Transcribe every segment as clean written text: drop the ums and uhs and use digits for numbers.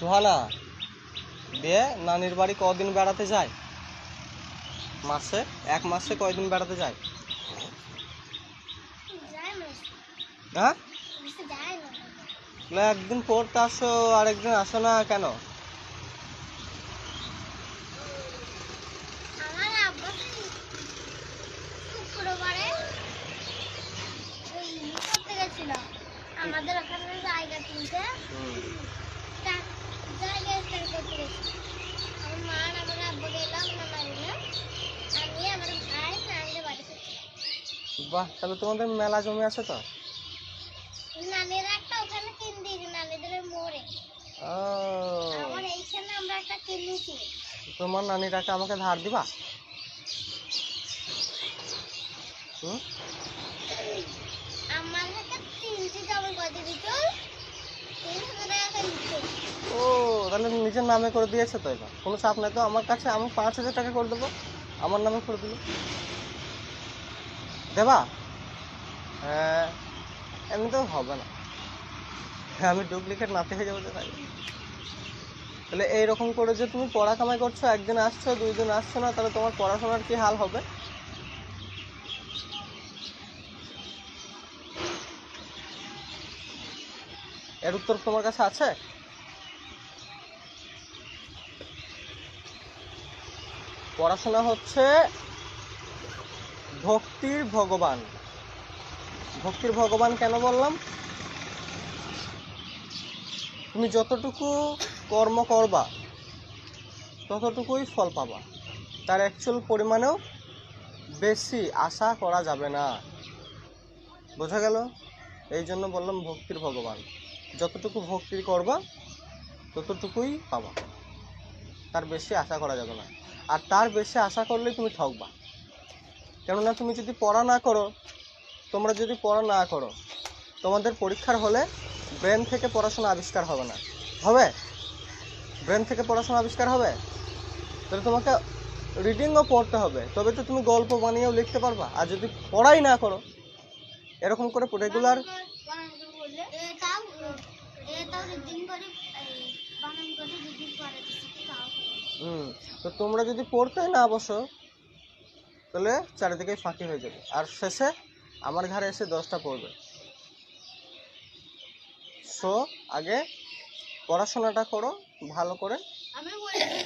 সুহানা দিয়ে নানির বাড়ি কদিন বেড়াতে যায়? মাসে, এক মাসে কয়দিন বেড়াতে যায়? হ্যাঁ, একদিন পড়তে আসো আর একদিন আসো না কেন? আমাদের ওখানে জায়গা কিনতে জায়গা স্টার্ট করতে গেছি। আমার মা আর আমার আব্বু গেলাম না মারিনা, আমি আমার ভাই নানির বাড়ি থেকে। বাহ, তাহলে তোমাদের মেলা জমি আছে তো? নানির একটা ওখানে কিনতে নানিদের মোড়ে। ও, আমার এইখানে আমরা একটা কিনেছি। তোমার নানি টাকা আমাকে ধার দিবা? আমার কাছে 3টি জমি করে দিত, 3,000 টাকা দিচ্ছে। ও, তাহলে নিজের নামে করে দিয়েছে তো? এবার কোনো চাপ নাই তো আমার কাছে। আমি 5,000 টাকা করে দেবো, আমার নামে করে দিল। দেবা? হ্যাঁ, এমনিতেও হবে না, আমি ডুপ্লিকেট নাতি হয়ে যাবো। তাহলে এইরকম করে যে তুমি পড়া কামাই করছো, একদিন আসছো 2 দিন আসছো না, তাহলে তোমার পড়াশোনার কি হাল হবে? এর উত্তর তোমার কাছে আছে? পড়াশোনা হচ্ছে ভক্তির ভগবান। ভক্তির ভগবান কেন বললাম? তুমি যতটুকু কর্ম করবা ততটুকুই ফল পাবা, তার অ্যাকচুয়াল পরিমাণেও বেশি আশা করা যাবে না। বোঝা গেল? এই জন্য বললাম ভক্তির ভগবান। যতটুকু ভক্তি করবা ততটুকুই পাবা, তার বেশি আশা করা যাবে না। আর তার বেশি আশা করলেই তুমি ঠকবা। কেননা তুমি যদি পড়া না করো, তোমরা যদি পড়া না করো, তোমাদের পরীক্ষার হলে ব্রেন থেকে পড়াশোনা আবিষ্কার হবে না। হবে? ব্রেন থেকে পড়াশোনা আবিষ্কার হবে? তাহলে তোমাকে রিডিংও পড়তে হবে, তবে তো তুমি গল্প বানিয়েও লিখতে পারবা। আর যদি পড়াই না করো, এরকম করে রেগুলার তো তোমরা যদি পড়তে না বসো, তাহলে চারিদিকে ফাঁকি হয়ে যাবে, আর শেষে আমার ঘরে এসে 10টা পড়বে। সো আগে পড়াশোনাটা করো ভালো করে,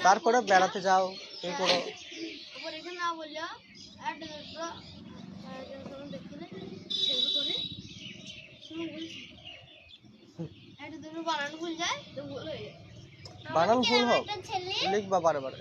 তারপরে বেড়াতে যাও, এই করো। বানান ভুল হোক, লিখবা বারে বারে।